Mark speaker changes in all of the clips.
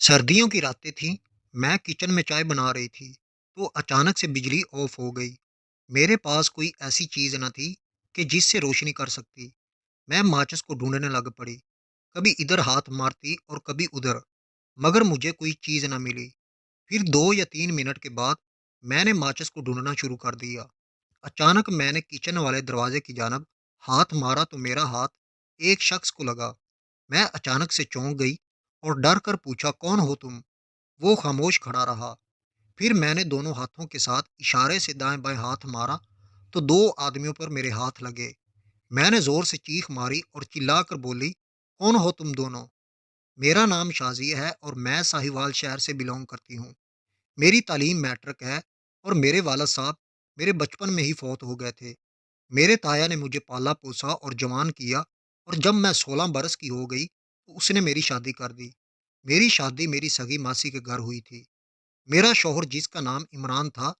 Speaker 1: सर्दियों की रातें थीं। मैं किचन में चाय बना रही थी तो अचानक से बिजली ऑफ हो गई। मेरे पास कोई ऐसी चीज न थी कि जिससे रोशनी कर सकती। मैं माचिस को ढूंढने लग पड़ी। कभी इधर हाथ मारती और कभी उधर, मगर मुझे कोई चीज न मिली। फिर 2 या 3 मिनट के बाद मैंने माचिस को ढूंढना शुरू कर दिया। अचानक मैंने किचन वाले दरवाजे की जानब हाथ मारा तो मेरा हाथ एक शख्स को लगा। मैं अचानक से चौंक गई और डर कर पूछा, कौन हो तुम? वो खामोश खड़ा रहा। फिर मैंने दोनों हाथों के साथ इशारे से दाएं बाएं हाथ मारा तो दो आदमियों पर मेरे हाथ लगे। मैंने जोर से चीख मारी और चिल्लाकर बोली, कौन हो तुम दोनों? मेरा नाम शाजिया है और मैं साहिवाल शहर से बिलोंग करती हूँ। मेरी तालीम मैट्रिक है और मेरे वालद साहब मेरे बचपन में ही फौत हो गए थे। मेरे ताया ने मुझे पाला पोसा और जवान किया, और जब मैं 16 बरस की हो गई तो उसने मेरी शादी कर दी। मेरी शादी मेरी सगी मासी के घर हुई थी। मेरा शौहर, जिसका नाम इमरान था,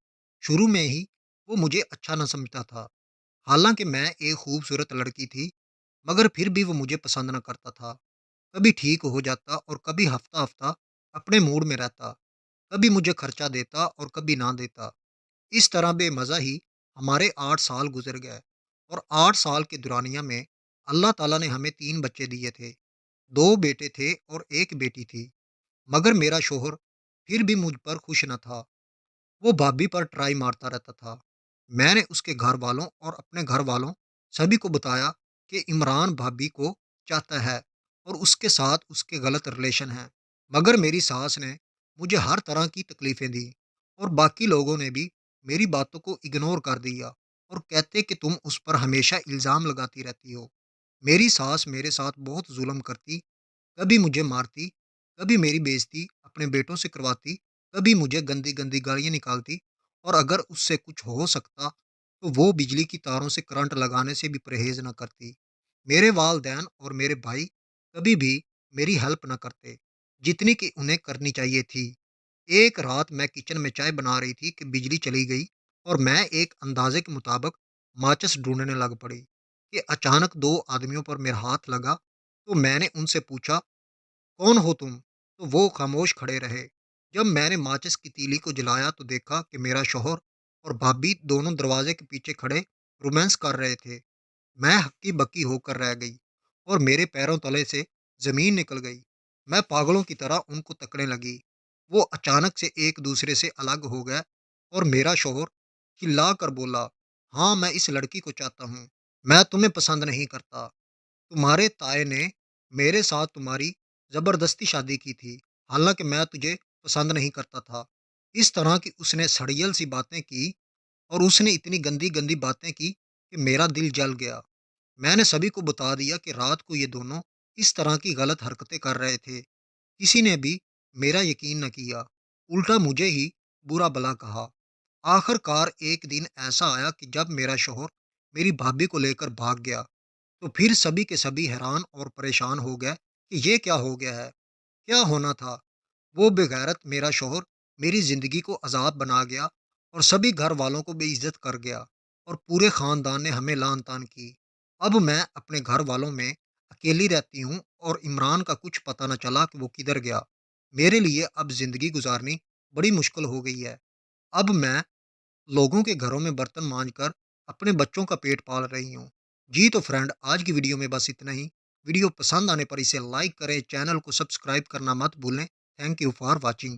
Speaker 1: शुरू में ही वो मुझे अच्छा न समझता था। हालांकि मैं एक खूबसूरत लड़की थी, मगर फिर भी वो मुझे पसंद न करता था। कभी ठीक हो जाता और कभी हफ्ता हफ्ता अपने मूड में रहता। कभी मुझे खर्चा देता और कभी ना देता। इस तरह बेमज़ा ही हमारे 8 साल गुजर गए। और 8 साल के दुरानिया में अल्लाह ताला ने हमें 3 बच्चे दिए थे। 2 बेटे थे और एक बेटी थी। मगर मेरा शौहर फिर भी मुझ पर खुश न था। वो भाभी पर ट्राई मारता रहता था। मैंने उसके घर वालों और अपने घर वालों सभी को बताया कि इमरान भाभी को चाहता है और उसके साथ उसके गलत रिलेशन हैं। मगर मेरी सास ने मुझे हर तरह की तकलीफ़ें दी, और बाकी लोगों ने भी मेरी बातों को इग्नोर कर दिया और कहते कि तुम उस पर हमेशा इल्ज़ाम लगाती रहती हो। मेरी सास मेरे साथ बहुत जुल्म करती। कभी मुझे मारती, कभी मेरी बेइज्जती अपने बेटों से करवाती, कभी मुझे गंदी-गंदी गालियाँ निकालती, और अगर उससे कुछ हो सकता, तो वो बिजली की तारों से करंट लगाने से भी परहेज़ न करती। मेरे वालदैन और मेरे भाई कभी भी मेरी हेल्प न करते, जितनी कि उन्हें करनी चाहिए थी। एक रात मैं किचन में चाय बना रही थी कि बिजली चली गई, और मैं एक अंदाज़े के मुताबिक माचिस ढूँढने लग पड़ी कि अचानक 2 आदमियों पर मेरा हाथ लगा। तो मैंने उनसे पूछा, कौन हो तुम? तो वो खामोश खड़े रहे। जब मैंने माचिस की तीली को जलाया तो देखा कि मेरा शौहर और भाभी दोनों दरवाजे के पीछे खड़े रोमांस कर रहे थे। मैं हक्की बक्की होकर रह गई और मेरे पैरों तले से जमीन निकल गई। मैं पागलों की तरह उनको तकने लगी। वो अचानक से एक दूसरे से अलग हो गए, और मेरा शौहर चिल्ला कर बोला, हाँ, मैं इस लड़की को चाहता हूँ। मैं तुम्हें पसंद नहीं करता। तुम्हारे ताए ने मेरे साथ तुम्हारी ज़बरदस्ती शादी की थी, हालांकि मैं तुझे पसंद नहीं करता था। इस तरह की उसने सड़ियल सी बातें की, और उसने इतनी गंदी गंदी बातें की कि मेरा दिल जल गया। मैंने सभी को बता दिया कि रात को ये दोनों इस तरह की गलत हरकतें कर रहे थे। किसी ने भी मेरा यकीन न किया, उल्टा मुझे ही बुरा भला कहा। आखिरकार एक दिन ऐसा आया कि जब मेरा शौहर मेरी भाभी को लेकर भाग गया, तो फिर सभी के सभी हैरान और परेशान हो गए कि ये क्या हो गया है, क्या होना था। वो बेगैरत मेरा शौहर मेरी ज़िंदगी को अज़ाब बना गया, और सभी घर वालों को बेइज्जत कर गया, और पूरे ख़ानदान ने हमें लान-तान की। अब मैं अपने घर वालों में अकेली रहती हूँ, और इमरान का कुछ पता न चला कि वो किधर गया। मेरे लिए अब ज़िंदगी गुज़ारनी बड़ी मुश्किल हो गई है। अब मैं लोगों के घरों में बर्तन मांजकर अपने बच्चों का पेट पाल रही हूँ। जी तो फ्रेंड, आज की वीडियो में बस इतना ही। वीडियो पसंद आने पर इसे लाइक करें, चैनल को सब्सक्राइब करना मत भूलें। Thank you for watching.